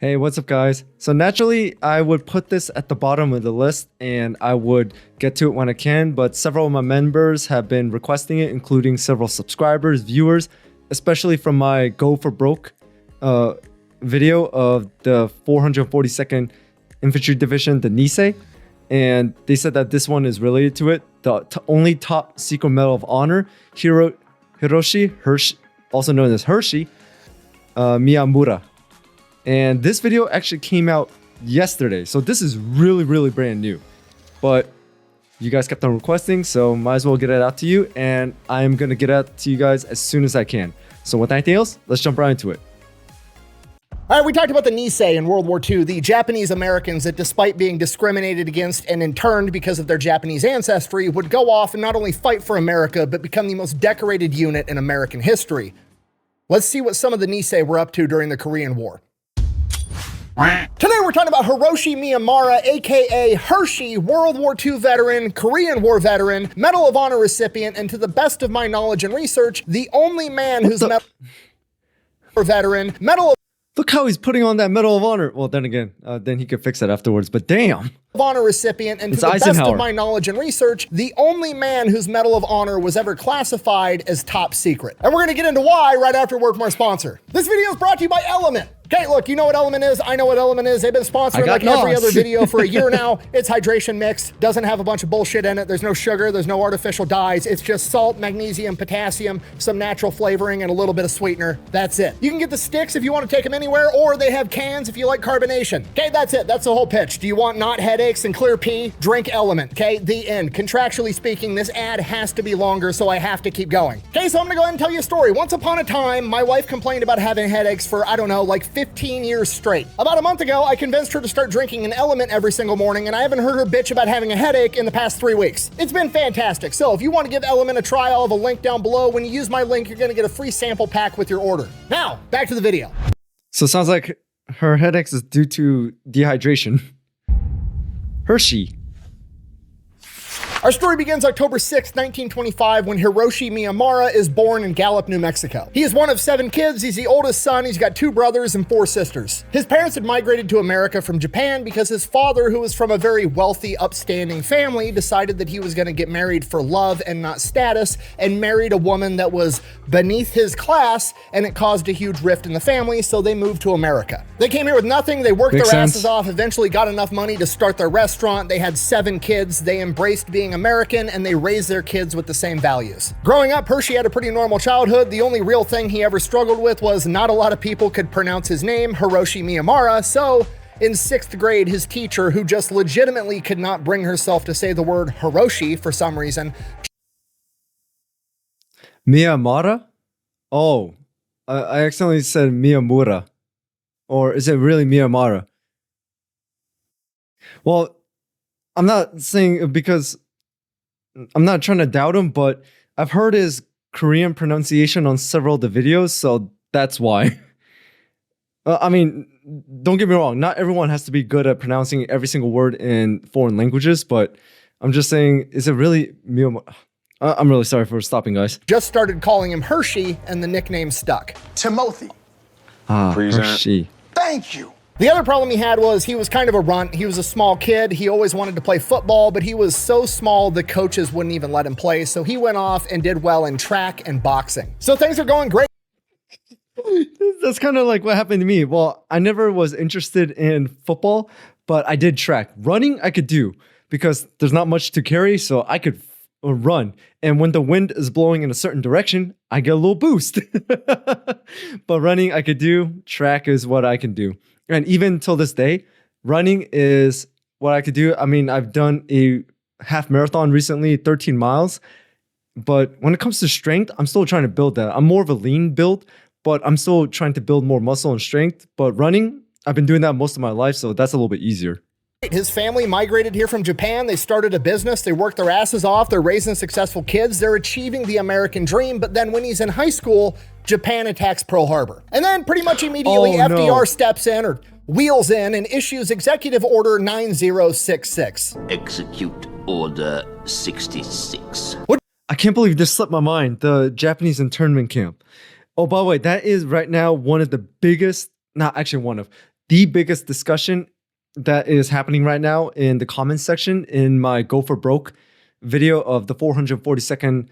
Hey, what's up, guys? So naturally, I would put this at the bottom of the list and I would get to it when I can, but several of my members have been requesting it, including several subscribers, viewers, especially from my Go for Broke video of the 442nd Infantry Division, the Nisei. And they said that this one is related to it. The only top secret medal of honor, Hiroshi, also known as Hershey, Miyamura. And this video actually came out yesterday, so this is really brand new. But you guys kept on requesting, so might as well get it out to you, and I'm gonna get it out to you guys as soon as I can. So with anything else, let's jump right into it. All right, we talked about the Nisei in World War II, the Japanese Americans that, despite being discriminated against and interned because of their Japanese ancestry, would go off and not only fight for America, but become the most decorated unit in American history. Let's see what some of the Nisei were up to during the Korean War. Today we're talking about Hiroshi Miyamura, aka Hershey, World War II veteran, Korean War veteran, Medal of Honor recipient, and to the best of my knowledge and research, the only man who's Medal of Honor veteran, Medal of Look how he's putting on that Medal of Honor. Well, then again, then he could fix it afterwards, but damn. Honor recipient, and to the best of my knowledge and research, the only man whose Medal of Honor was ever classified as top secret. And we're gonna get into why right after word from our sponsor. This video is brought to you by Element. Okay, look, you know what Element is. I know what Element is. They've been sponsoring like every other video for a year now. It's hydration mix. Doesn't have a bunch of bullshit in it. There's no sugar. There's no artificial dyes. It's just salt, magnesium, potassium, some natural flavoring, and a little bit of sweetener. That's it. You can get the sticks if you want to take them anywhere, or they have cans if you like carbonation. Okay, that's it. That's the whole pitch. Do you want not headaches and clear pee? Drink Element. Okay, the end. Contractually speaking, this ad has to be longer, so I have to keep going. Okay, so I'm gonna go ahead and tell you a story. Once upon a time, my wife complained about having headaches for, I don't know, like 15 years straight. About a month ago, I convinced her to start drinking an Element every single morning, and I haven't heard her bitch about having a headache in the past 3 weeks. It's been fantastic. So if you want to give Element a try, I'll have a link down below. When you use my link, you're gonna get a free sample pack with your order. Now, back to the video. So it sounds like her headaches is due to dehydration. Hershey. Our story begins October 6, 1925, when Hiroshi Miyamura is born in Gallup, New Mexico. He is one of 7 kids. He's the oldest son. He's got 2 brothers and 4 sisters. His parents had migrated to America from Japan because his father, who was from a very wealthy, upstanding family, decided that he was going to get married for love and not status, and married a woman that was beneath his class, and it caused a huge rift in the family, so they moved to America. They came here with nothing. They worked their asses off, eventually got enough money to start their restaurant. They had 7 kids. They embraced being American, and they raised their kids with the same values. Growing up, Hershey had a pretty normal childhood. The only real thing he ever struggled with was not a lot of people could pronounce his name, Hiroshi Miyamura, so in 6th grade, his teacher, who just legitimately could not bring herself to say the word Hiroshi for some reason. Miyamura? Oh, I accidentally said Miyamura. Or is it really Miyamura? Well, I'm not saying because I'm not trying to doubt him, but I've heard his Korean pronunciation on several of the videos, so that's why. I mean, don't get me wrong, not everyone has to be good at pronouncing every single word in foreign languages, but I'm just saying, is it really Miyamura? I'm really sorry for stopping, guys. Just started calling him Hershey, and the nickname stuck. Timothy. Hershey. Thank you. The other problem he had was he was kind of a runt. He was a small kid. He always wanted to play football, but he was so small the coaches wouldn't even let him play. So he went off and did well in track and boxing. So things are going great. That's kind of like what happened to me. Well, I never was interested in football, but I did track. Running, I could do because there's not much to carry, so I could run. And when the wind is blowing in a certain direction, I get a little boost. But running, I could do. Track is what I can do. And even till this day, running is what I could do. I mean, I've done a half marathon recently, 13 miles. But when it comes to strength, I'm still trying to build that. I'm more of a lean build, but I'm still trying to build more muscle and strength. But running, I've been doing that most of my life, so that's a little bit easier. His family migrated here from Japan. They started a business. They worked their asses off. They're raising successful kids. They're achieving the American dream. But then when he's in high school, Japan attacks Pearl Harbor. And then pretty much immediately FDR steps in or wheels in and issues Executive Order 9066. Execute Order 66. I can't believe this slipped my mind. The Japanese internment camp. Oh, by the way, that is right now one of the biggest, not actually one of, the biggest discussion that is happening right now in the comments section in my Go for Broke video of the 442nd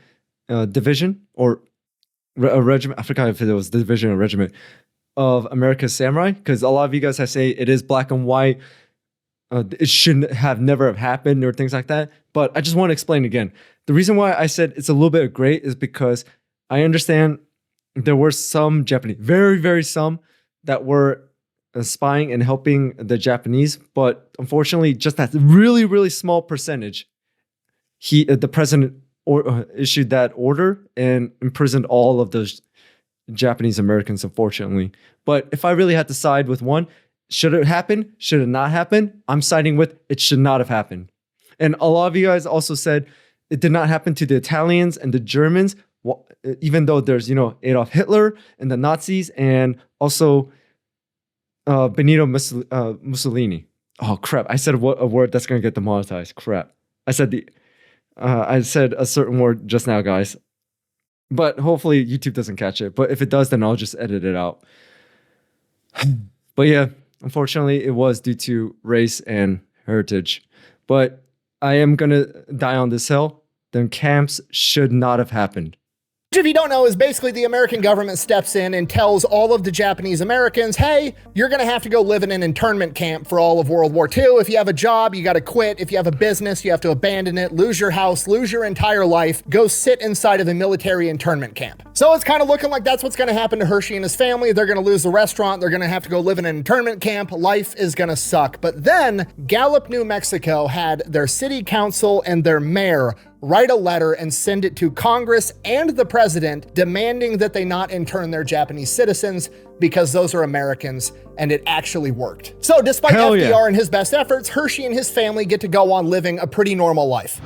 Division or a regiment. I forgot if it was the division or regiment of America's Samurai, because a lot of you guys have say it is black and white. It shouldn't have never have happened or things like that. But I just want to explain again. The reason why I said it's a little bit of gray is because I understand there were some Japanese, very, very some, that were spying and helping the Japanese. But unfortunately, just that really, really small percentage, the president issued that order and imprisoned all of those Japanese Americans, unfortunately. But if I really had to side with one, should it happen? Should it not happen? I'm siding with it should not have happened. And a lot of you guys also said it did not happen to the Italians and the Germans, even though there's, Adolf Hitler and the Nazis and also Benito Mussolini. Oh, crap. I said a word that's going to get demonetized. Crap. I said a certain word just now, guys. But hopefully YouTube doesn't catch it. But if it does, then I'll just edit it out. But yeah, unfortunately, it was due to race and heritage. But I am going to die on this hill. Then camps should not have happened. Which, if you don't know, is basically the American government steps in and tells all of the Japanese Americans, hey, you're going to have to go live in an internment camp for all of World War II. If you have a job, you got to quit. If you have a business, you have to abandon it, lose your house, lose your entire life, go sit inside of a military internment camp. So it's kind of looking like that's what's going to happen to Hershey and his family. They're going to lose the restaurant. They're going to have to go live in an internment camp. Life is going to suck. But then Gallup, New Mexico had their city council and their mayor write a letter and send it to Congress and the president demanding that they not intern their Japanese citizens because those are Americans, and it actually worked. So despite FDR and his best efforts, Hershey and his family get to go on living a pretty normal life.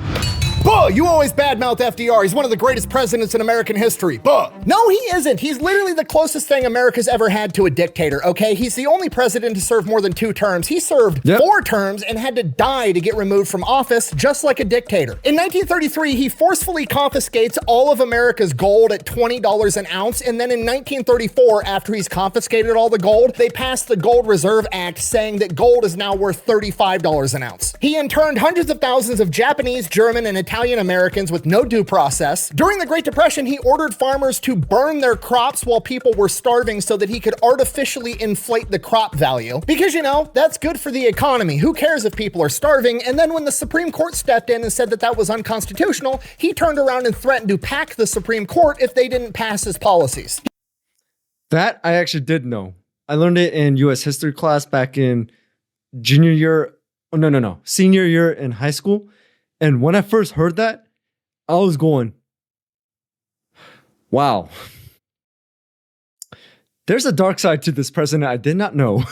Buh, you always badmouth FDR. He's one of the greatest presidents in American history. Buh. No, he isn't. He's literally the closest thing America's ever had to a dictator, okay? He's the only president to serve more than 2 terms. He served 4 terms and had to die to get removed from office, just like a dictator. In 1933, he forcefully confiscates all of America's gold at $20 an ounce, and then in 1934, after he's confiscated all the gold, they passed the Gold Reserve Act saying that gold is now worth $35 an ounce. He interned hundreds of thousands of Japanese, German, and Italian Americans with no due process. During the Great Depression, he ordered farmers to burn their crops while people were starving so that he could artificially inflate the crop value. Because, that's good for the economy. Who cares if people are starving? And then when the Supreme Court stepped in and said that that was unconstitutional, he turned around and threatened to pack the Supreme Court if they didn't pass his policies. That I actually did know. I learned it in U.S. history class back in senior year in high school. And when I first heard that, I was going, wow. There's a dark side to this president I did not know.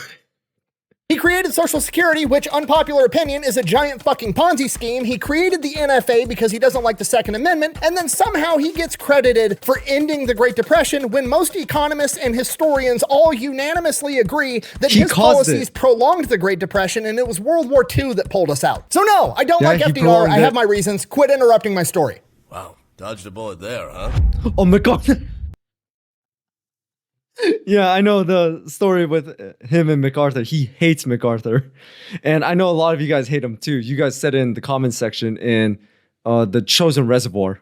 He created Social Security, which, unpopular opinion, is a giant fucking Ponzi scheme. He created the NFA because he doesn't like the Second Amendment, and then somehow he gets credited for ending the Great Depression when most economists and historians all unanimously agree that his policies prolonged the Great Depression, and it was World War II that pulled us out. So no, I don't like FDR. I have my reasons. Quit interrupting my story. Wow, dodged a bullet there, huh? Oh my God. Yeah, I know the story with him and MacArthur. He hates MacArthur. And I know a lot of you guys hate him too. You guys said it in the comments section in the Chosen Reservoir.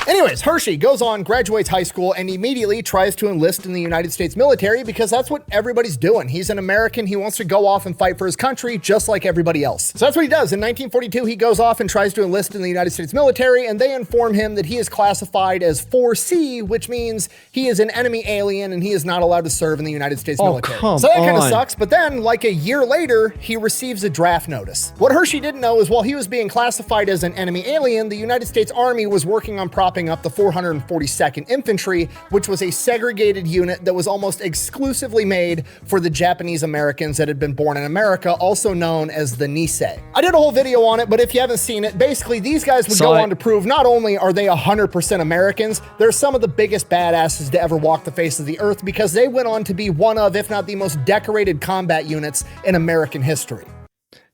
Anyways, Hershey goes on, graduates high school, and immediately tries to enlist in the United States military because that's what everybody's doing. He's an American. He wants to go off and fight for his country just like everybody else. So that's what he does. In 1942, he goes off and tries to enlist in the United States military, and they inform him that he is classified as 4C, which means he is an enemy alien and he is not allowed to serve in the United States military. So that kind of sucks. But then, like a year later, he receives a draft notice. What Hershey didn't know is while he was being classified as an enemy alien, the United States Army was working on propping up the 442nd Infantry, which was a segregated unit that was almost exclusively made for the Japanese Americans that had been born in America, also known as the Nisei. I did a whole video on it, but if you haven't seen it, basically these guys would go on to prove not only are they 100% Americans, they're some of the biggest badasses to ever walk the face of the earth because they went on to be one of, if not the most decorated combat units in American history.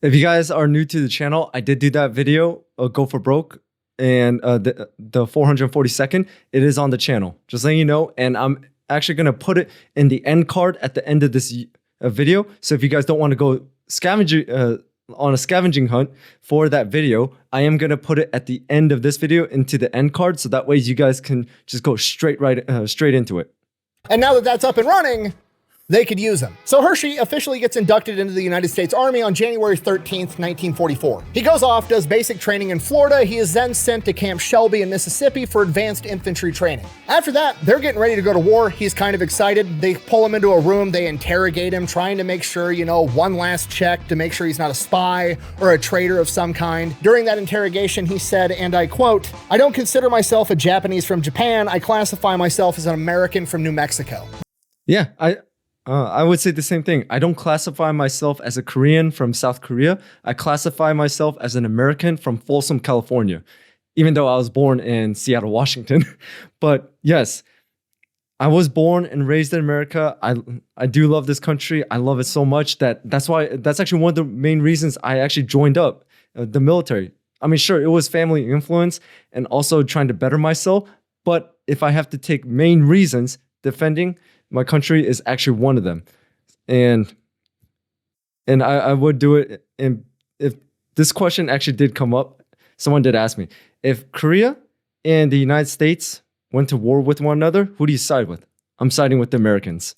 If you guys are new to the channel, I did do that video, Go for Broke, and the 442nd, it is on the channel. Just letting you know, and I'm actually going to put it in the end card at the end of this video. So if you guys don't want to go scavenging on a scavenging hunt for that video, I am going to put it at the end of this video into the end card. So that way you guys can just go straight into it. And now that that's up and running, they could use him. So Hershey officially gets inducted into the United States Army on January 13th, 1944. He goes off, does basic training in Florida. He is then sent to Camp Shelby in Mississippi for advanced infantry training. After that, they're getting ready to go to war. He's kind of excited. They pull him into a room. They interrogate him, trying to make sure, one last check to make sure he's not a spy or a traitor of some kind. During that interrogation, he said, and I quote, "I don't consider myself a Japanese from Japan. I classify myself as an American from New Mexico." Yeah, I would say the same thing. I don't classify myself as a Korean from South Korea. I classify myself as an American from Folsom, California, even though I was born in Seattle, Washington. But yes, I was born and raised in America. I do love this country. I love it so much that's actually one of the main reasons I actually joined up the military. I mean, sure, it was family influence and also trying to better myself. But if I have to take main reasons, defending my country is actually one of them. And I would do it. And if this question actually did come up, someone did ask me, if Korea and the United States went to war with one another, who do you side with? I'm siding with the Americans.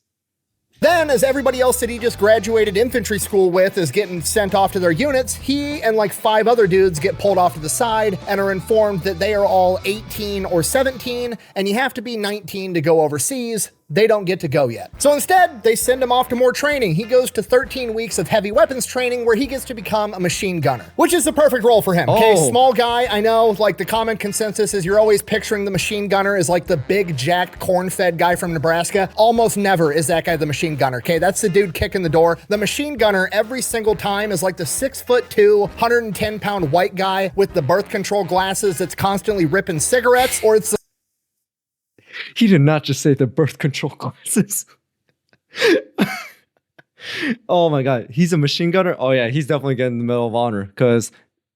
Then, as everybody else that he just graduated infantry school with is getting sent off to their units, he and like 5 other dudes get pulled off to the side and are informed that they are all 18 or 17, and you have to be 19 to go overseas. They don't get to go yet. So instead, they send him off to more training. He goes to 13 weeks of heavy weapons training where he gets to become a machine gunner, which is the perfect role for him. Okay, small guy, I know, like the common consensus is you're always picturing the machine gunner as like the big jacked corn-fed guy from Nebraska. Almost never is that guy the machine gunner, okay? That's the dude kicking the door. The machine gunner every single time is like the 6'2", 110-pound white guy with the birth control glasses that's constantly ripping cigarettes, or it's He did not just say the birth control glasses. Oh my God. He's a machine gunner? Oh yeah, he's definitely getting the Medal of Honor, because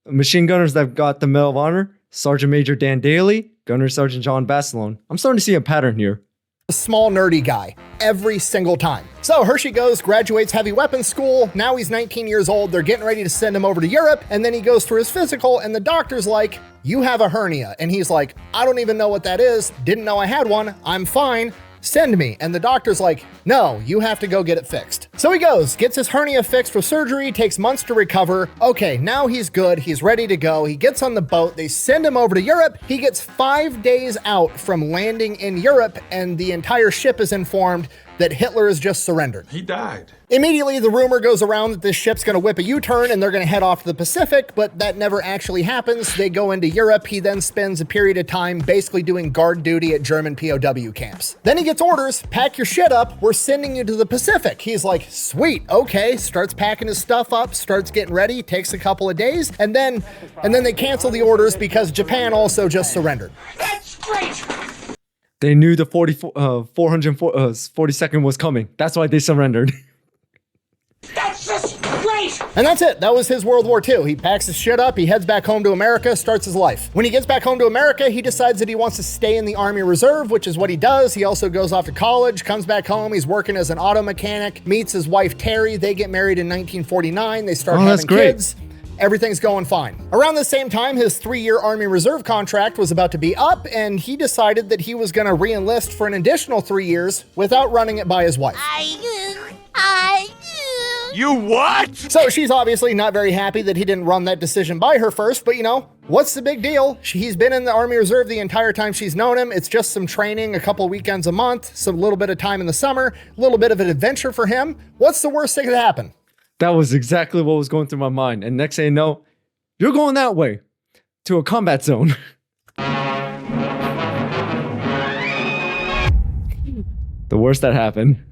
machine gunners that got the Medal of Honor, Sergeant Major Dan Daly, Gunner Sergeant John Basilone. I'm starting to see a pattern here. a small nerdy guy every single time. So Hershey goes, graduates heavy weapons school. Now he's 19 years old. They're getting ready to send him over to Europe. And then he goes through his physical and the doctor's like, you have a hernia. And he's like, I don't even know what that is. Didn't know I had one. I'm fine. Send me. And the doctor's like, no, you have to go get it fixed. So he goes, gets his hernia fixed with surgery, takes months to recover. Okay, now he's good. He's ready to go. He gets on the boat. They send him over to Europe. He gets 5 days out from landing in Europe, and the entire ship is informed that Hitler has just surrendered. He died. Immediately, the rumor goes around that this ship's gonna whip a U-turn and they're gonna head off to the Pacific, but that never actually happens. They go into Europe. He then spends a period of time basically doing guard duty at German POW camps. Then he gets orders, pack your shit up, we're sending you to the Pacific. He's like, sweet, okay, starts packing his stuff up, starts getting ready, takes a couple of days, and then they cancel the orders because Japan also just surrendered. That's great! They knew the 442nd was coming. That's why they surrendered. That's just great! And that's it. That was his World War II. He packs his shit up, he heads back home to America, starts his life. When he gets back home to America, he decides that he wants to stay in the Army Reserve, which is what he does. He also goes off to college, comes back home, he's working as an auto mechanic, meets his wife Terry. They get married in 1949. They start having kids. Everything's going fine. Around the same time, his 3-year Army Reserve contract was about to be up, and he decided that he was gonna re-enlist for an additional 3 years without running it by his wife. You what? So she's obviously not very happy that he didn't run that decision by her first, but you know, what's the big deal? He's been in the Army Reserve the entire time she's known him. It's just some training, a couple weekends a month, some little bit of time in the summer, a little bit of an adventure for him. What's the worst thing that could happen? That was exactly what was going through my mind. And next thing you know, you're going that way to a combat zone. The worst that happened.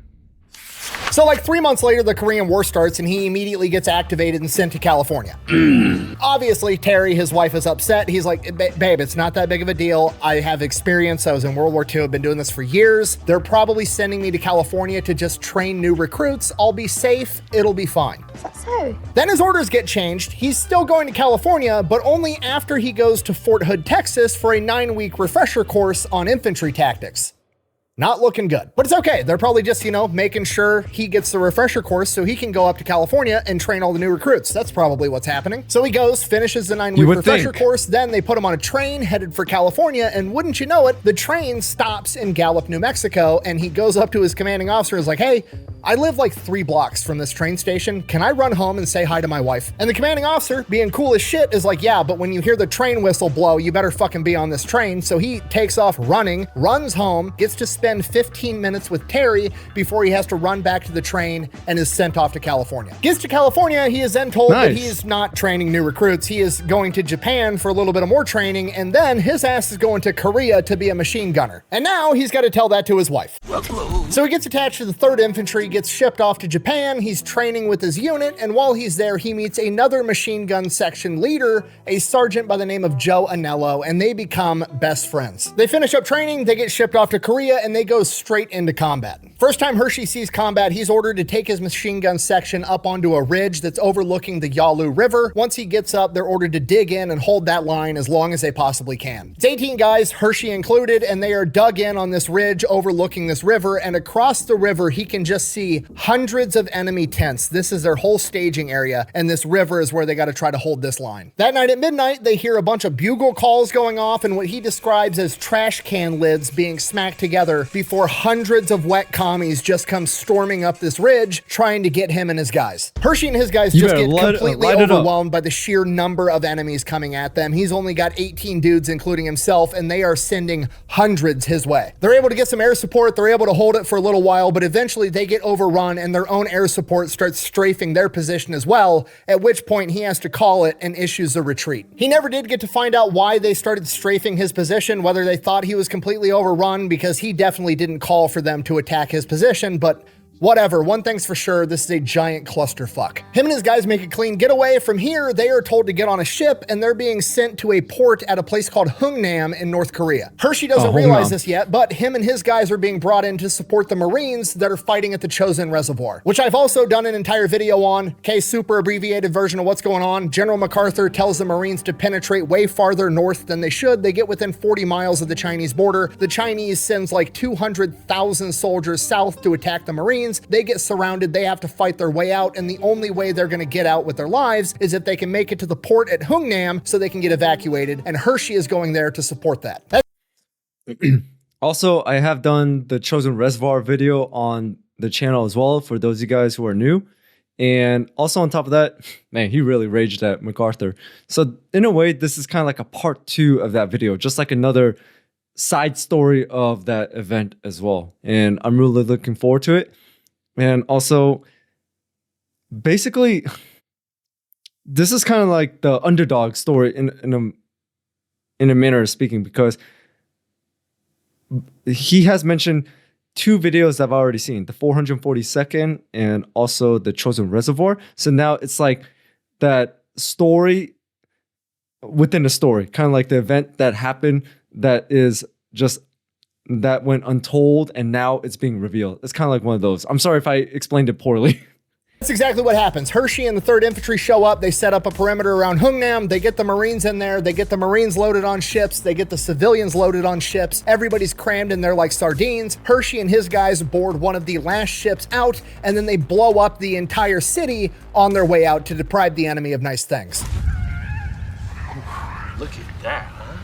So like 3 months later, the Korean War starts and he immediately gets activated and sent to California. Obviously, Terry, his wife, is upset. He's like, babe, it's not that big of a deal. I have experience. I was in World War II. I've been doing this for years. They're probably sending me to California to just train new recruits. I'll be safe. It'll be fine. Is that so? Then his orders get changed. He's still going to California, but only after he goes to Fort Hood, Texas for a 9-week refresher course on infantry tactics. Not looking good. But it's okay. They're probably just, you know, making sure he gets the refresher course so he can go up to California and train all the new recruits. That's probably what's happening. So he goes, finishes the 9-week refresher course, then they put him on a train headed for California, and wouldn't you know it, the train stops in Gallup, New Mexico, and he goes up to his commanding officer and is like, hey, I live like 3 blocks from this train station. Can I run home and say hi to my wife? And the commanding officer, being cool as shit, is like, yeah, but when you hear the train whistle blow, you better fucking be on this train. So he takes off running, runs home, gets to spend 15 minutes with Terry before he has to run back to the train and is sent off to California. Gets to California, he is then told that he is not training new recruits. He is going to Japan for a little bit of more training, and then his ass is going to Korea to be a machine gunner. And now he's got to tell that to his wife. So he gets attached to the 3rd Infantry, gets shipped off to Japan. He's training with his unit, and while he's there, he meets another machine gun section leader, a sergeant by the name of Joe Anello, and they become best friends. They finish up training, they get shipped off to Korea, and they go straight into combat. First time Hershey sees combat, he's ordered to take his machine gun section up onto a ridge that's overlooking the Yalu River. Once he gets up, they're ordered to dig in and hold that line as long as they possibly can. It's 18 guys, Hershey included, and they are dug in on this ridge overlooking this river, and across the river, he can just see hundreds of enemy tents. This is their whole staging area, and this river is where they got to try to hold this line. That night at midnight, they hear a bunch of bugle calls going off and what he describes as trash can lids being smacked together before hundreds of wet commies just come storming up this ridge trying to get him and his guys. Hershey and his guys just get completely overwhelmed by the sheer number of enemies coming at them. He's only got 18 dudes, including himself, and they are sending hundreds his way. They're able to get some air support. They're able to hold it for a little while, but eventually they get overrun and their own air support starts strafing their position as well, at which point he has to call it and issues a retreat. He never did get to find out why they started strafing his position, whether they thought he was completely overrun, because he definitely didn't call for them to attack his position, but whatever, one thing's for sure, this is a giant clusterfuck. Him and his guys make a clean getaway. From here, they are told to get on a ship, and they're being sent to a port at a place called Hungnam in North Korea. Hershey doesn't realize this yet, but him and his guys are being brought in to support the Marines that are fighting at the Chosin Reservoir, which I've also done an entire video on. Okay, super abbreviated version of what's going on. General MacArthur tells the Marines to penetrate way farther north than they should. They get within 40 miles of the Chinese border. The Chinese sends like 200,000 soldiers south to attack the Marines. They get surrounded, they have to fight their way out, and the only way they're going to get out with their lives is if they can make it to the port at Hungnam so they can get evacuated, and Hershey is going there to support that. Also, I have done the Chosen Reservoir video on the channel as well for those of you guys who are new. And also on top of that, man, he really raged at MacArthur. So in a way, this is kind of like a part 2 of that video, just like another side story of that event as well. And I'm really looking forward to it. And also, basically, this is kind of like the underdog story in a manner of speaking, because he has mentioned 2 videos I've already seen, the 442nd and also the Chosen Reservoir. So now it's like that story within a story, kind of like the event that happened that is just that went untold and now it's being revealed. It's kind of like one of those. I'm sorry if I explained it poorly. That's exactly what happens. Hershey and the 3rd Infantry show up. They set up a perimeter around Hungnam. They get the Marines in there. They get the Marines loaded on ships. They get the civilians loaded on ships. Everybody's crammed in there like sardines. Hershey and his guys board one of the last ships out, and then they blow up the entire city on their way out to deprive the enemy of nice things. Look at that, huh?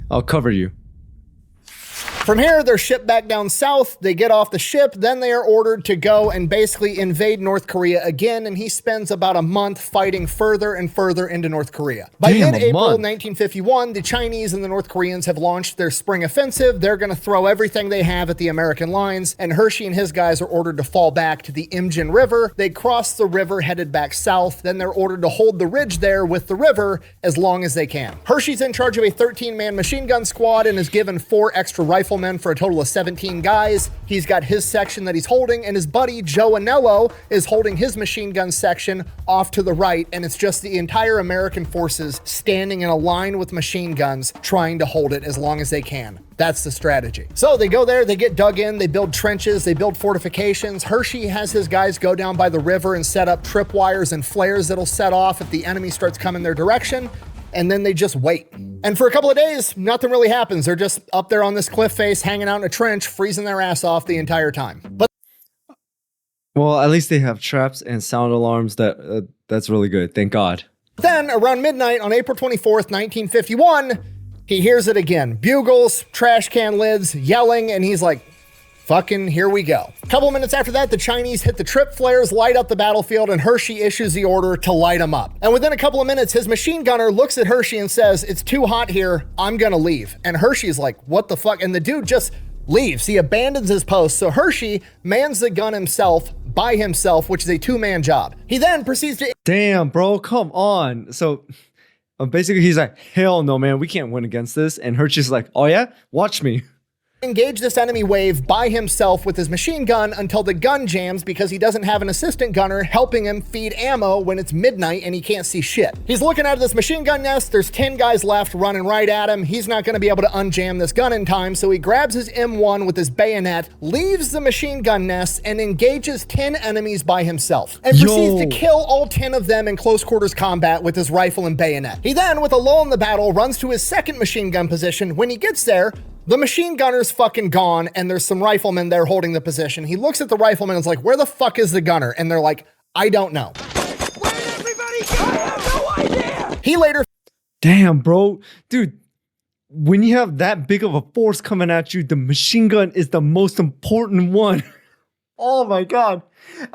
I'll cover you. From here, they're shipped back down south. They get off the ship. Then they are ordered to go and basically invade North Korea again. And he spends about a month fighting further and further into North Korea. By mid-April 1951, the Chinese and the North Koreans have launched their spring offensive. They're going to throw everything they have at the American lines. And Hershey and his guys are ordered to fall back to the Imjin River. They cross the river, headed back south. Then they're ordered to hold the ridge there with the river as long as they can. Hershey's in charge of a 13-man machine gun squad and is given 4 extra riflemen for a total of 17 guys. He's got his section that he's holding, and his buddy Joe Anello is holding his machine gun section off to the right, and it's just the entire American forces standing in a line with machine guns trying to hold it as long as they can. That's the strategy. So they go there, they get dug in, they build trenches, they build fortifications. Hershey has his guys go down by the river and set up tripwires and flares that'll set off if the enemy starts coming their direction. and then they just wait. And for a couple of days, nothing really happens. They're just up there on this cliff face, hanging out in a trench, freezing their ass off the entire time. But well, at least they have traps and sound alarms. That's really good. Thank God. Then, around midnight on April 24th, 1951, he hears it again. Bugles, trash can lids, yelling, and he's like, fucking here we go. A couple minutes after that, the Chinese hit the trip flares, light up the battlefield, and Hershey issues the order to light them up. And within a couple of minutes, his machine gunner looks at Hershey and says, it's too hot here, I'm gonna leave. And Hershey's like, what the fuck? And the dude just leaves. He abandons his post. So Hershey mans the gun himself by himself, which is a two-man job. He then proceeds to— Damn, bro, come on. So basically he's like, hell no, man, we can't win against this. And Hershey's like, oh yeah, watch me. Engage this enemy wave by himself with his machine gun until the gun jams because he doesn't have an assistant gunner helping him feed ammo when it's midnight and he can't see shit. He's looking out of this machine gun nest. There's 10 guys left running right at him. He's not going to be able to unjam this gun in time, so he grabs his M1 with his bayonet, leaves the machine gun nest, and engages 10 enemies by himself, and proceeds to kill all 10 of them in close quarters combat with his rifle and bayonet. He then, with a lull in the battle, runs to his second machine gun position. When he gets there, the machine gunner's fucking gone, and there's some riflemen there holding the position. He looks at the riflemen and is like, where the fuck is the gunner? And they're like, I don't know. Where did everybody go? I have no idea! He later— Damn, bro. Dude, when you have that big of a force coming at you, the machine gun is the most important one. Oh my God.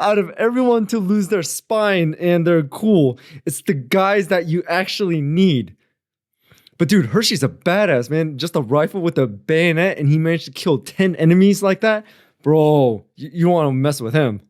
Out of everyone to lose their spine and their cool, it's the guys that you actually need. But dude, Hershey's a badass, man. Just a rifle with a bayonet, and he managed to kill 10 enemies like that? Bro, you want to mess with him.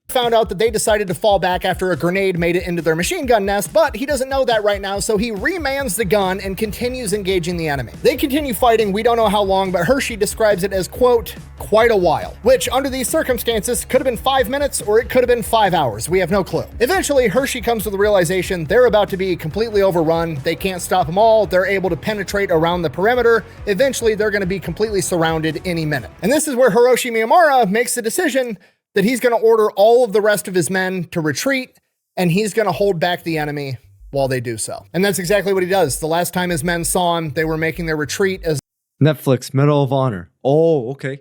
Found out that they decided to fall back after a grenade made it into their machine gun nest, but he doesn't know that right now, so he remans the gun and continues engaging the enemy. They continue fighting, we don't know how long, but Hershey describes it as, quote, quite a while, which under these circumstances could have been 5 minutes or it could have been 5 hours. We have no clue. Eventually, Hershey comes to the realization they're about to be completely overrun. They can't stop them all. They're able to penetrate around the perimeter. Eventually, they're going to be completely surrounded any minute. And this is where Hiroshi Miyamura makes the decision that he's going to order all of the rest of his men to retreat, and he's going to hold back the enemy while they do so. And that's exactly what he does. The last time his men saw him, they were making their retreat as— Netflix, Medal of Honor. Oh, okay.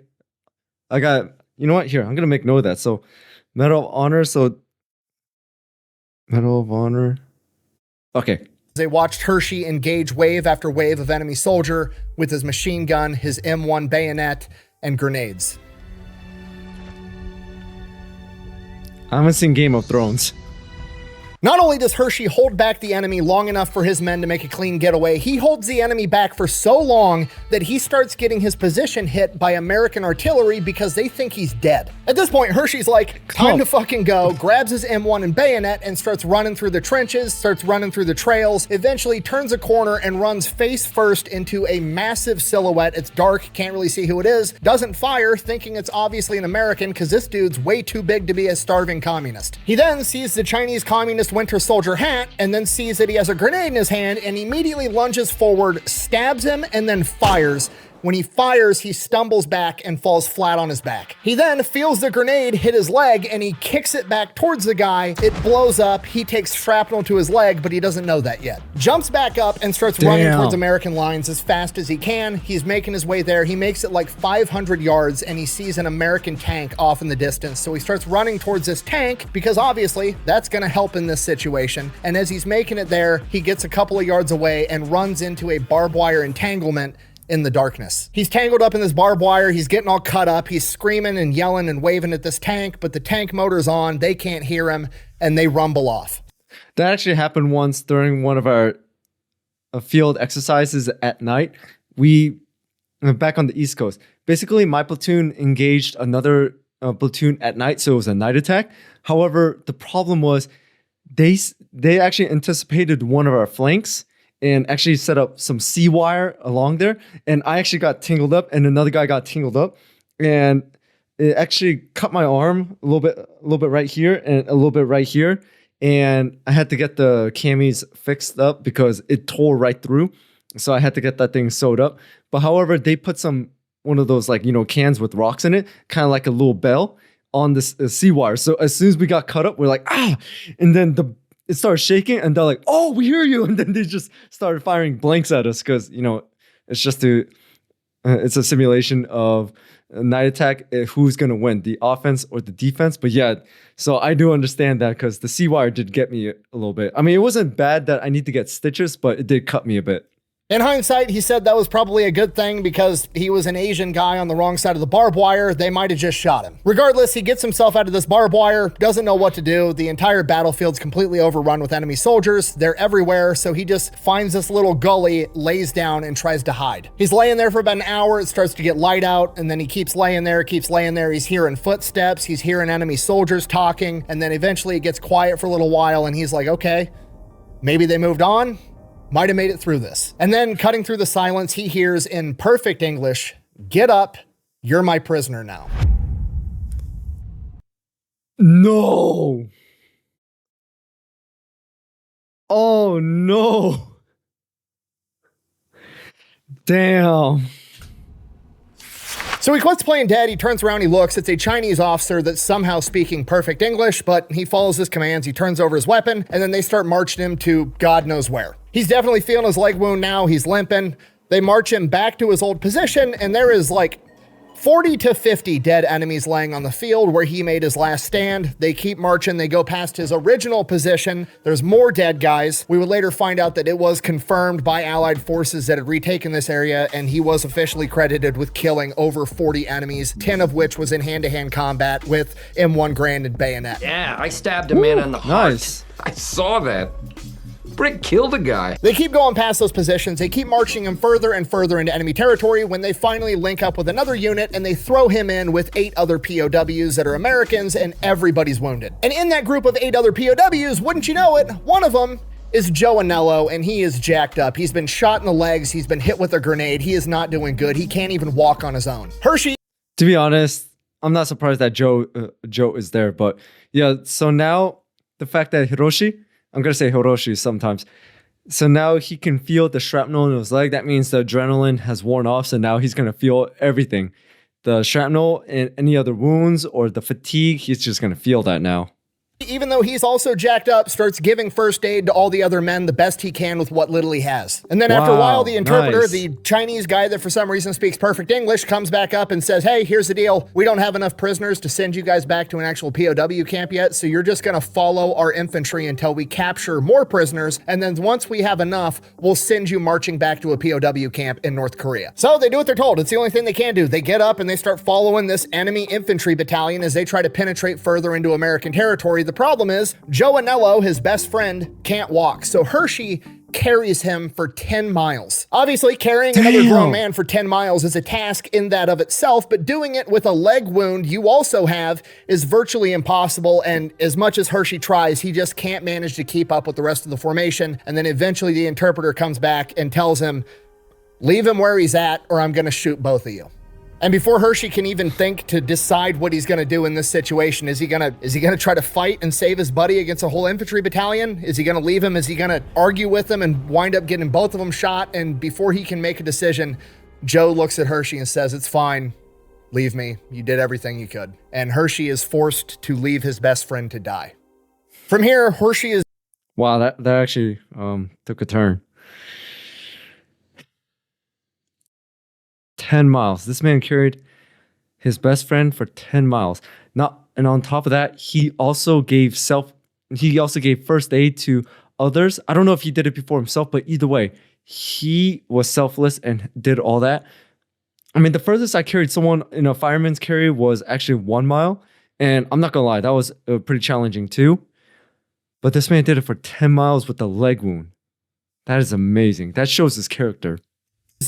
I got, you know what? Here, I'm going to make note of that. So, Medal of Honor. So, Medal of Honor. Okay. They watched Hershey engage wave after wave of enemy soldier with his machine gun, his M1 bayonet, and grenades. I haven't seen Game of Thrones. Not only does Hershey hold back the enemy long enough for his men to make a clean getaway, he holds the enemy back for so long that he starts getting his position hit by American artillery because they think he's dead. At this point, Hershey's like, time to fucking go, grabs his M1 and bayonet and starts running through the trenches, starts running through the trails, eventually turns a corner and runs face first into a massive silhouette. It's dark, can't really see who it is, doesn't fire, thinking it's obviously an American because this dude's way too big to be a starving communist. He then sees the Chinese communist Winter Soldier hat and then sees that he has a grenade in his hand and immediately lunges forward, stabs him, and then fires. When he fires, he stumbles back and falls flat on his back. He then feels the grenade hit his leg and he kicks it back towards the guy. It blows up. He takes shrapnel to his leg, but he doesn't know that yet. Jumps back up and starts running towards American lines as fast as he can. He's making his way there. He makes it like 500 yards and he sees an American tank off in the distance. So he starts running towards this tank because obviously that's going to help in this situation. And as he's making it there, he gets a couple of yards away and runs into a barbed wire entanglement in the darkness. He's tangled up in this barbed wire. He's getting all cut up. He's screaming and yelling and waving at this tank, but the tank motor's on. They can't hear him and they rumble off. That actually happened once during one of our field exercises at night. We back on the East Coast. Basically, my platoon engaged another platoon at night, so it was a night attack. However, the problem was they actually anticipated one of our flanks and actually set up some C-wire along there. And I actually got tangled up and another guy got tangled up. And it actually cut my arm a little bit right here and a little bit right here. And I had to get the camis fixed up because it tore right through. So I had to get that thing sewed up. But however, they put one of those cans with rocks in it, kind of like a little bell on this C-wire. So as soon as we got cut up, we're like, ah! And then it started shaking, and they're like, "Oh, we hear you!" And then they just started firing blanks at us because it's just it's a simulation of a night attack. Who's gonna win, the offense or the defense? But yeah, so I do understand that because the C-wire did get me a little bit. I mean, it wasn't bad that I need to get stitches, but it did cut me a bit. In hindsight, he said that was probably a good thing because he was an Asian guy on the wrong side of the barbed wire. They might have just shot him. Regardless, he gets himself out of this barbed wire, doesn't know what to do. The entire battlefield's completely overrun with enemy soldiers. They're everywhere, so he just finds this little gully, lays down, and tries to hide. He's laying there for about an hour. It starts to get light out, and then he keeps laying there. He's hearing footsteps. He's hearing enemy soldiers talking, and then eventually it gets quiet for a little while, and he's like, okay, maybe they moved on. Might have made it through this. And then cutting through the silence, he hears in perfect English, "Get up, you're my prisoner now." No. Oh no. Damn. So he quits playing dead, he turns around, he looks, it's a Chinese officer that's somehow speaking perfect English, but he follows his commands, he turns over his weapon, and then they start marching him to God knows where. He's definitely feeling his leg wound now, he's limping. They march him back to his old position, and there is like 40 to 50 dead enemies laying on the field where he made his last stand. They keep marching. They go past his original position. There's more dead guys. We would later find out that it was confirmed by Allied forces that had retaken this area, and he was officially credited with killing over 40 enemies, 10 of which was in hand-to-hand combat with M1 Grand and bayonet. Yeah, I stabbed a man in the heart. Nice. I saw that. Brick killed a guy. They keep going past those positions. They keep marching him further and further into enemy territory when they finally link up with another unit and they throw him in with 8 other POWs that are Americans, and everybody's wounded. And in that group of 8 other POWs, wouldn't you know it, one of them is Joe Anello, and he is jacked up. He's been shot in the legs. He's been hit with a grenade. He is not doing good. He can't even walk on his own. Hershey. To be honest, I'm not surprised that Joe is there, but yeah, so now the fact that Hiroshi, I'm going to say Hiroshi sometimes. So now he can feel the shrapnel in his leg. That means the adrenaline has worn off. So now he's going to feel everything. The shrapnel and any other wounds or the fatigue, he's just going to feel that now. Even though he's also jacked up, starts giving first aid to all the other men the best he can with what little he has. And then after a while, the interpreter, nice. the Chinese guy that for some reason speaks perfect English, comes back up and says, hey, here's the deal. We don't have enough prisoners to send you guys back to an actual POW camp yet, so you're just going to follow our infantry until we capture more prisoners, and then once we have enough, we'll send you marching back to a POW camp in North Korea. So they do what they're told. It's the only thing they can do. They get up and they start following this enemy infantry battalion as they try to penetrate further into American territory. The problem is, Joe Anello, his best friend, can't walk, so Hershey carries him for 10 miles. Obviously, carrying another grown man for 10 miles is a task in that of itself, but doing it with a leg wound you also have is virtually impossible, and as much as Hershey tries, he just can't manage to keep up with the rest of the formation, and then eventually the interpreter comes back and tells him, leave him where he's at or I'm gonna shoot both of you. And before Hershey can even think to decide what he's going to do in this situation, is he going to try to fight and save his buddy against a whole infantry battalion? Is he going to leave him? Is he going to argue with him and wind up getting both of them shot? And before he can make a decision, Joe looks at Hershey and says, it's fine. Leave me. You did everything you could. And Hershey is forced to leave his best friend to die. From here, Hershey is... Wow, that actually took a turn. 10 miles. This man carried his best friend for 10 miles. And on top of that, he also gave first aid to others. I don't know if he did it before himself, but either way, he was selfless and did all that. I mean, the furthest I carried someone in a fireman's carry was actually 1 mile. And I'm not gonna lie, that was pretty challenging too. But this man did it for 10 miles with a leg wound. That is amazing. That shows his character.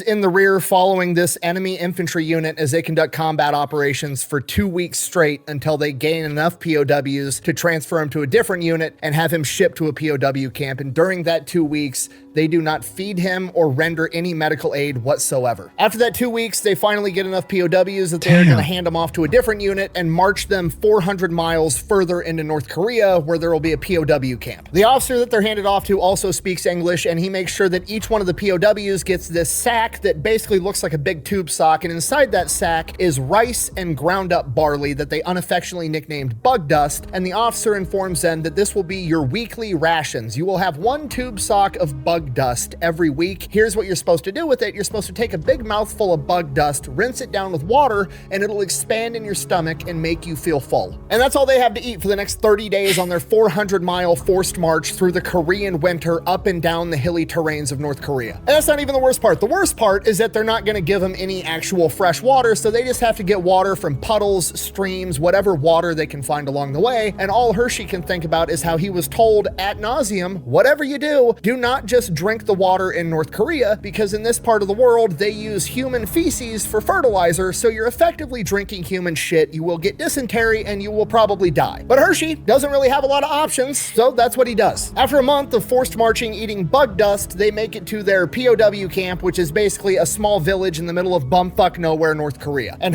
In the rear following this enemy infantry unit as they conduct combat operations for 2 weeks straight until they gain enough POWs to transfer him to a different unit and have him shipped to a POW camp. And during that 2 weeks, They do not feed him or render any medical aid whatsoever. After that 2 weeks, they finally get enough POWs that they're going to hand them off to a different unit and march them 400 miles further into North Korea, where there will be a POW camp. The officer that they're handed off to also speaks English, and he makes sure that each one of the POWs gets this sack that basically looks like a big tube sock, and inside that sack is rice and ground up barley that they unaffectionately nicknamed bug dust, and the officer informs them that this will be your weekly rations. You will have 1 tube sock of bug dust every week. Here's what you're supposed to do with it. You're supposed to take a big mouthful of bug dust, rinse it down with water, and it'll expand in your stomach and make you feel full. And that's all they have to eat for the next 30 days on their 400-mile forced march through the Korean winter up and down the hilly terrains of North Korea. And that's not even the worst part. The worst part is that they're not going to give them any actual fresh water, so they just have to get water from puddles, streams, whatever water they can find along the way. And all Hershey can think about is how he was told ad nauseum, whatever you do not just drink the water in North Korea, because in this part of the world, they use human feces for fertilizer, so you're effectively drinking human shit. You will get dysentery and you will probably die. But Hershey doesn't really have a lot of options, so that's what he does. After a month of forced marching eating bug dust, they make it to their POW camp, which is basically a small village in the middle of bumfuck nowhere, North Korea. And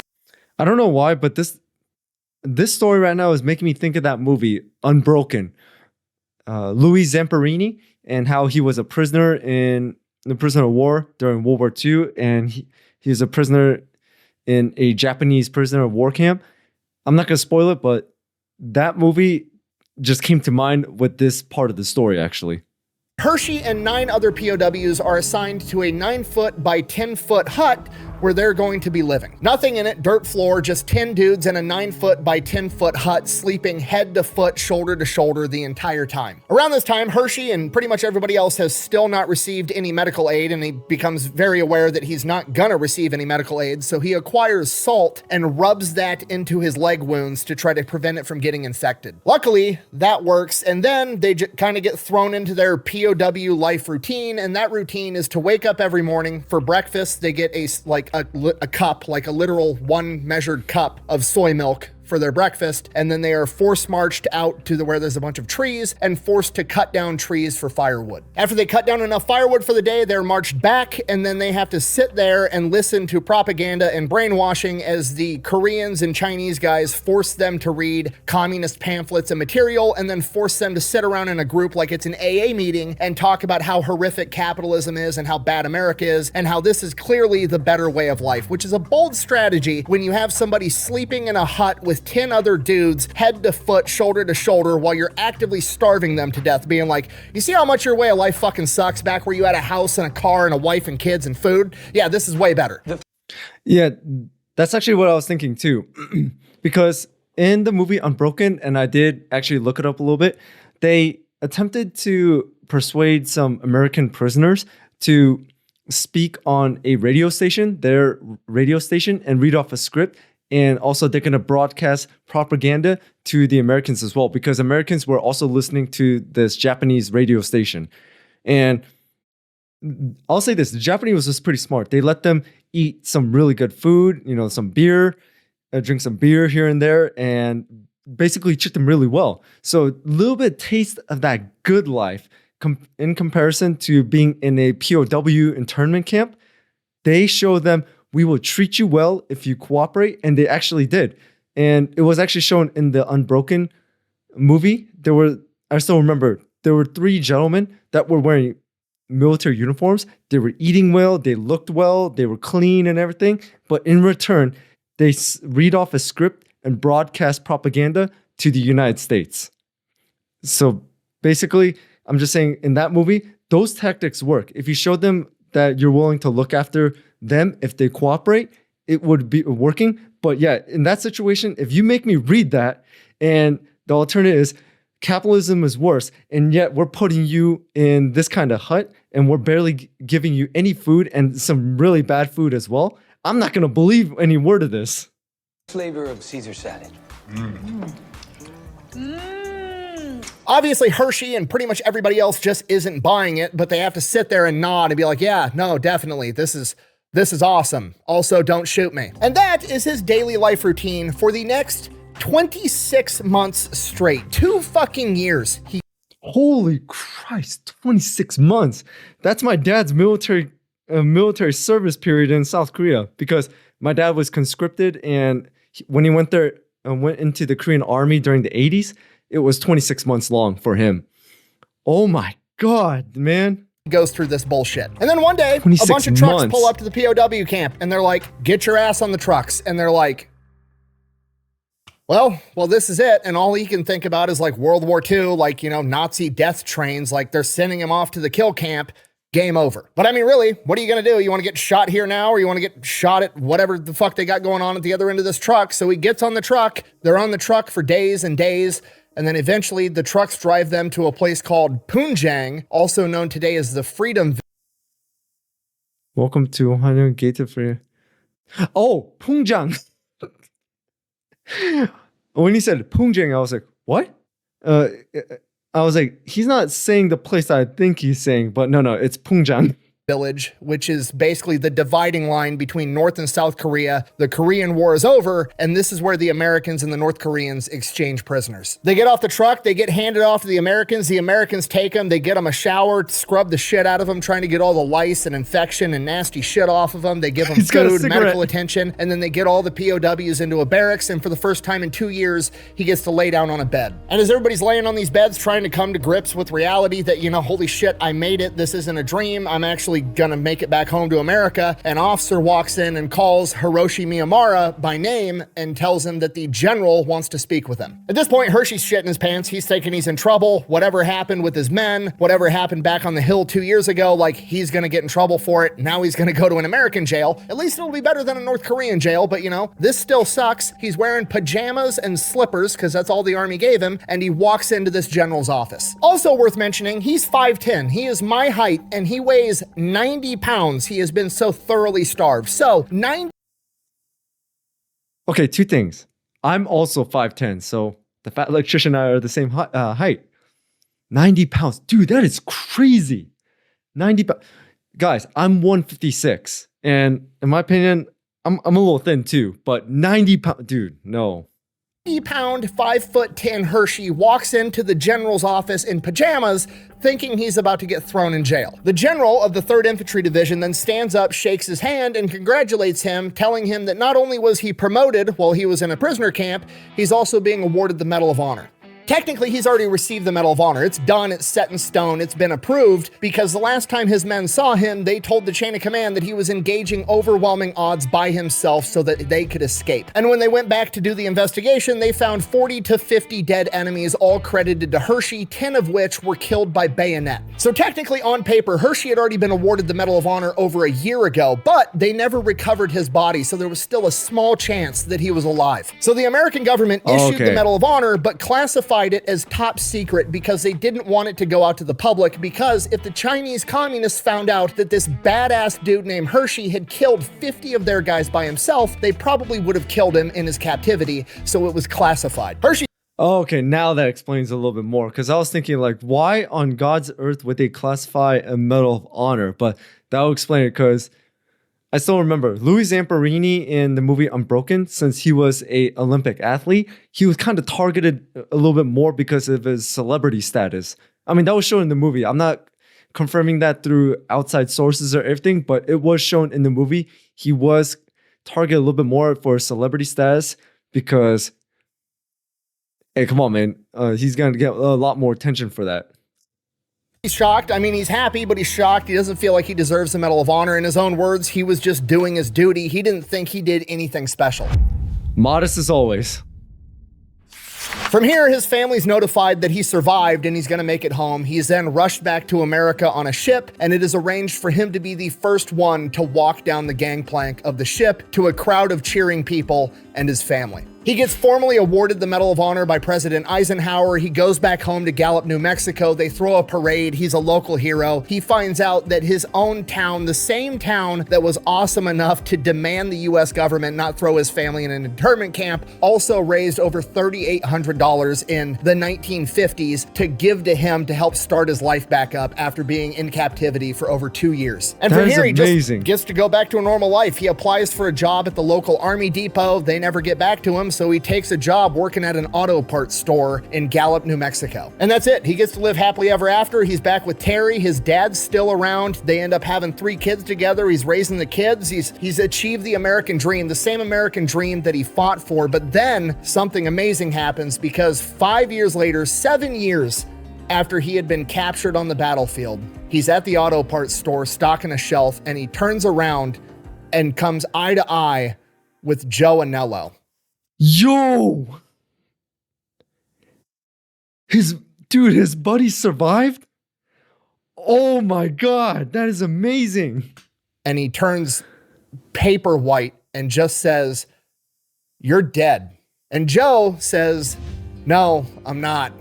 I don't know why, but this story right now is making me think of that movie, Unbroken. Louis Zamperini, and how he was a prisoner in the prisoner of war during World War II, and he was a prisoner in a Japanese prisoner of war camp. I'm not going to spoil it, but that movie just came to mind with this part of the story, actually. Hershey and 9 other POWs are assigned to a 9-foot by 10-foot hut where they're going to be living. Nothing in it, dirt floor, just 10 dudes in a 9-foot by 10-foot hut sleeping head to foot, shoulder to shoulder the entire time. Around this time, Hershey and pretty much everybody else has still not received any medical aid, and he becomes very aware that he's not gonna receive any medical aid, so he acquires salt and rubs that into his leg wounds to try to prevent it from getting infected. Luckily, that works, and then they kind of get thrown into their POW life routine, and that routine is to wake up every morning. For breakfast, they get a cup, like a literal 1 measured cup of soy milk for their breakfast, and then they are force marched out to where there's a bunch of trees and forced to cut down trees for firewood. After they cut down enough firewood for the day, they're marched back, and then they have to sit there and listen to propaganda and brainwashing as the Koreans and Chinese guys force them to read communist pamphlets and material, and then force them to sit around in a group like it's an AA meeting and talk about how horrific capitalism is and how bad America is and how this is clearly the better way of life, which is a bold strategy when you have somebody sleeping in a hut with 10 other dudes head to foot, shoulder to shoulder, while you're actively starving them to death, being like, you see how much your way of life fucking sucks back where you had a house and a car and a wife and kids and food? Yeah, this is way better. Yeah, that's actually what I was thinking too. Because in the movie Unbroken, and I did actually look it up a little bit, they attempted to persuade some American prisoners to speak on a radio station, their radio station, and read off a script. And also they're going to broadcast propaganda to the Americans as well, because Americans were also listening to this Japanese radio station. And I'll say this, the Japanese was just pretty smart. They let them eat some really good food, some beer, drink some beer here and there, and basically treat them really well. So a little bit taste of that good life in comparison to being in a POW internment camp. They show them, we will treat you well if you cooperate. And they actually did. And it was actually shown in the Unbroken movie. I still remember, there were 3 gentlemen that were wearing military uniforms. They were eating well, they looked well, they were clean and everything. But in return, they read off a script and broadcast propaganda to the United States. So basically, I'm just saying, in that movie, those tactics work. If you show them that you're willing to look after them, if they cooperate, it would be working. But yeah, in that situation, if you make me read that, and the alternative is capitalism is worse, and yet we're putting you in this kind of hut, and we're barely giving you any food and some really bad food as well, I'm not going to believe any word of this. Flavor of Caesar salad. Obviously, Hershey and pretty much everybody else just isn't buying it, but they have to sit there and nod and be like, yeah, no, definitely, this is awesome. Also, don't shoot me. And that is his daily life routine for the next 26 months straight. 2 fucking years. Holy Christ, 26 months. That's my dad's military service period in South Korea, because my dad was conscripted, and when he went there and went into the Korean army during the 80s, it was 26 months long for him. Oh my God, man. Goes through this bullshit. And then one day, a bunch of trucks pull up to the POW camp and they're like, get your ass on the trucks. And they're like, well, this is it. And all he can think about is like World War II, like, you know, Nazi death trains, like they're sending him off to the kill camp. Game over. But I mean, really, what are you going to do? You want to get shot here now, or you want to get shot at whatever the fuck they got going on at the other end of this truck? So he gets on the truck. They're on the truck for days and days. And then eventually the trucks drive them to a place called Punjang, also known today as the Freedom. Welcome to Hanoi Gate for. Oh, Punjang. When he said Punjang, I was like, what? I was like, he's not saying the place I think he's saying, but no, it's Punjang Village, which is basically the dividing line between North and South Korea. The Korean War is over, and this is where the Americans and the North Koreans exchange prisoners. They get off the truck, they get handed off to the Americans take them, they get them a shower, scrub the shit out of them, trying to get all the lice and infection and nasty shit off of them. They give them food, medical attention, and then they get all the POWs into a barracks, and for the first time in 2 years, he gets to lay down on a bed. And as everybody's laying on these beds trying to come to grips with reality that, you know, holy shit, I made it, this isn't a dream, I'm actually gonna make it back home to America, an officer walks in and calls Hiroshi Miyamura by name and tells him that the general wants to speak with him. At this point, Hershey's shitting his pants. He's thinking he's in trouble. Whatever happened with his men, whatever happened back on the hill 2 years ago, like, he's gonna get in trouble for it. Now he's gonna go to an American jail. At least it'll be better than a North Korean jail, but you know, this still sucks. He's wearing pajamas and slippers because that's all the army gave him, and he walks into this general's office. Also worth mentioning, he's 5'10". He is my height, and he weighs 90 pounds. He has been so thoroughly starved. So 90. Okay, two things. I'm also 5'10", so the Fat Electrician and I are the same height. 90 pounds. Dude, that is crazy. 90 pounds. Guys, I'm 156. And in my opinion, I'm a little thin too, but 90 pounds. Dude, no. 90-pound, 5'10" Hershey walks into the general's office in pajamas, thinking he's about to get thrown in jail. The general of the 3rd Infantry Division then stands up, shakes his hand, and congratulates him, telling him that not only was he promoted while he was in a prisoner camp, he's also being awarded the Medal of Honor. Technically, he's already received the Medal of Honor. It's done, it's set in stone, it's been approved, because the last time his men saw him, they told the chain of command that he was engaging overwhelming odds by himself so that they could escape. And when they went back to do the investigation, they found 40 to 50 dead enemies, all credited to Hershey, 10 of which were killed by bayonet. So technically, on paper, Hershey had already been awarded the Medal of Honor over a year ago, but they never recovered his body, so there was still a small chance that he was alive. So the American government issued the Medal of Honor, but classified it as top secret because they didn't want it to go out to the public, because if the Chinese communists found out that this badass dude named Hershey had killed 50 of their guys by himself, they probably would have killed him in his captivity, so it was classified. Hershey. Oh, okay, now that explains a little bit more, because I was thinking, like, why on God's earth would they classify a Medal of Honor? But that will explain it, because I still remember Louis Zamperini in the movie Unbroken. Since he was an Olympic athlete, he was kind of targeted a little bit more because of his celebrity status. I mean, that was shown in the movie. I'm not confirming that through outside sources or everything, but it was shown in the movie. He was targeted a little bit more for celebrity status because, hey, come on, man. He's going to get a lot more attention for that. He's shocked. I mean, he's happy, but he's shocked. He doesn't feel like he deserves the Medal of Honor. In his own words, he was just doing his duty. He didn't think he did anything special. Modest as always. From here, his family's notified that he survived and he's going to make it home. He's then rushed back to America on a ship, and it is arranged for him to be the first one to walk down the gangplank of the ship to a crowd of cheering people and his family. He gets formally awarded the Medal of Honor by President Eisenhower. He goes back home to Gallup, New Mexico. They throw a parade. He's a local hero. He finds out that his own town, the same town that was awesome enough to demand the US government not throw his family in an internment camp, also raised over $3,800 in the 1950s to give to him to help start his life back up after being in captivity for over 2 years. And from here, he just gets to go back to a normal life. He applies for a job at the local army depot. They never get back to him, so he takes a job working at an auto parts store in Gallup, New Mexico. And that's it. He gets to live happily ever after. He's back with Terry. His dad's still around. They end up having 3 kids together. He's raising the kids. He's achieved the American dream, the same American dream that he fought for. But then something amazing happens, because 5 years later, 7 years after he had been captured on the battlefield, he's at the auto parts store stocking a shelf, and he turns around and comes eye to eye with Joe Anello. Yo! His buddy survived? Oh my God, that is amazing. And he turns paper white and just says, "You're dead." And Joe says, "No, I'm not.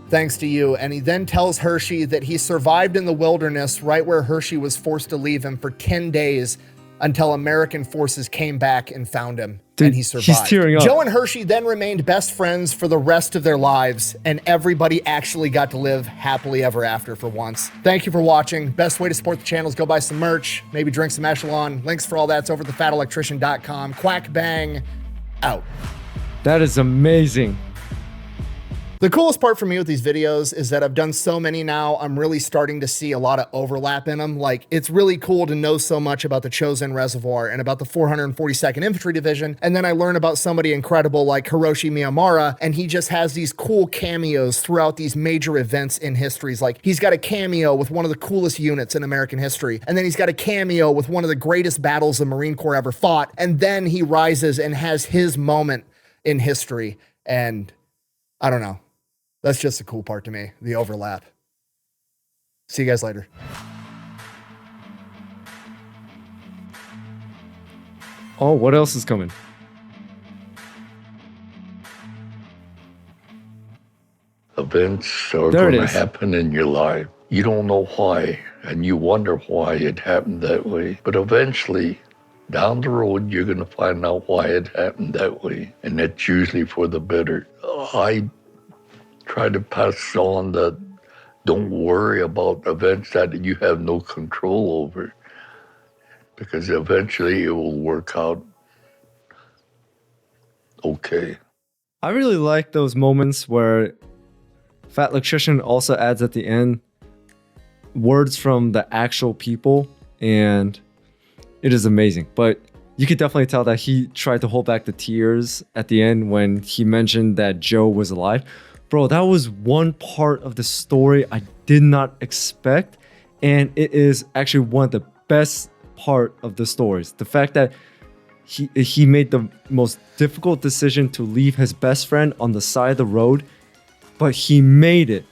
Thanks to you." And he then tells Hershey that he survived in the wilderness right where Hershey was forced to leave him for 10 days until American forces came back and found him. Dude, and he survived. He's tearing up. Joe and Hershey then remained best friends for the rest of their lives, and everybody actually got to live happily ever after for once. Thank you for watching. Best way to support the channel is go buy some merch, maybe drink some Echelon. Links for all that's over at thefatelectrician.com. Quack bang, out. That is amazing. The coolest part for me with these videos is that I've done so many now, I'm really starting to see a lot of overlap in them. Like, it's really cool to know so much about the Chosen Reservoir and about the 442nd Infantry Division, and then I learn about somebody incredible like Hiroshi Miyamura, and he just has these cool cameos throughout these major events in histories. Like, he's got a cameo with one of the coolest units in American history, and then he's got a cameo with one of the greatest battles the Marine Corps ever fought, and then he rises and has his moment in history, and I don't know. That's just the cool part to me, the overlap. See you guys later. Oh, what else is coming? Events are There it going to is. happen in your life. You don't know why, and you wonder why it happened that way. But eventually, down the road, you're going to find out why it happened that way. And that's usually for the better. I try to pass on that don't worry about events that you have no control over, because eventually it will work out okay. I really like those moments where Fat Electrician also adds at the end words from the actual people, and it is amazing. But you could definitely tell that he tried to hold back the tears at the end when he mentioned that Joe was alive. Bro, that was one part of the story I did not expect, and it is actually one of the best part of the stories. The fact that he made the most difficult decision to leave his best friend on the side of the road, but he made it.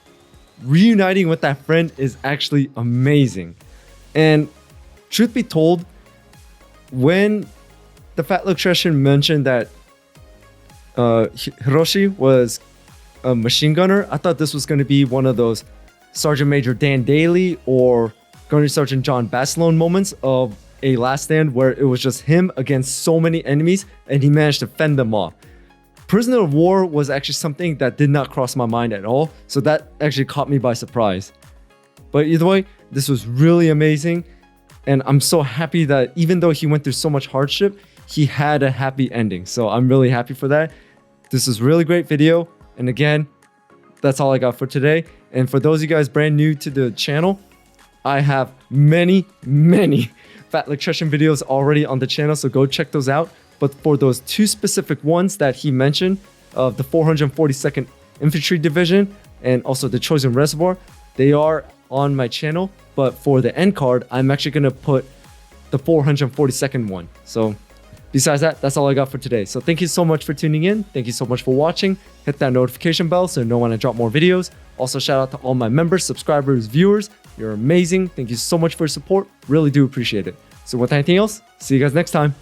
Reuniting with that friend is actually amazing. And truth be told, when the Fat Electrician mentioned that Hiroshi was a machine gunner, I thought this was going to be one of those Sergeant Major Dan Daly or Gunnery Sergeant John Basilone moments of A Last Stand, where it was just him against so many enemies and he managed to fend them off. Prisoner of War was actually something that did not cross my mind at all, so that actually caught me by surprise. But either way, this was really amazing, and I'm so happy that even though he went through so much hardship, he had a happy ending. So I'm really happy for that. This is a really great video. And again, that's all I got for today. And for those of you guys brand new to the channel, I have many Fat Electrician videos already on the channel, so go check those out. But for those 2 specific ones that he mentioned, of the 442nd Infantry Division and also the Chosen Reservoir, they are on my channel. But for the end card, I'm actually going to put the 442nd one. So besides that, that's all I got for today. So thank you so much for tuning in. Thank you so much for watching. Hit that notification bell so you know when I drop more videos. Also, shout out to all my members, subscribers, viewers. You're amazing. Thank you so much for your support. Really do appreciate it. So with anything else, see you guys next time.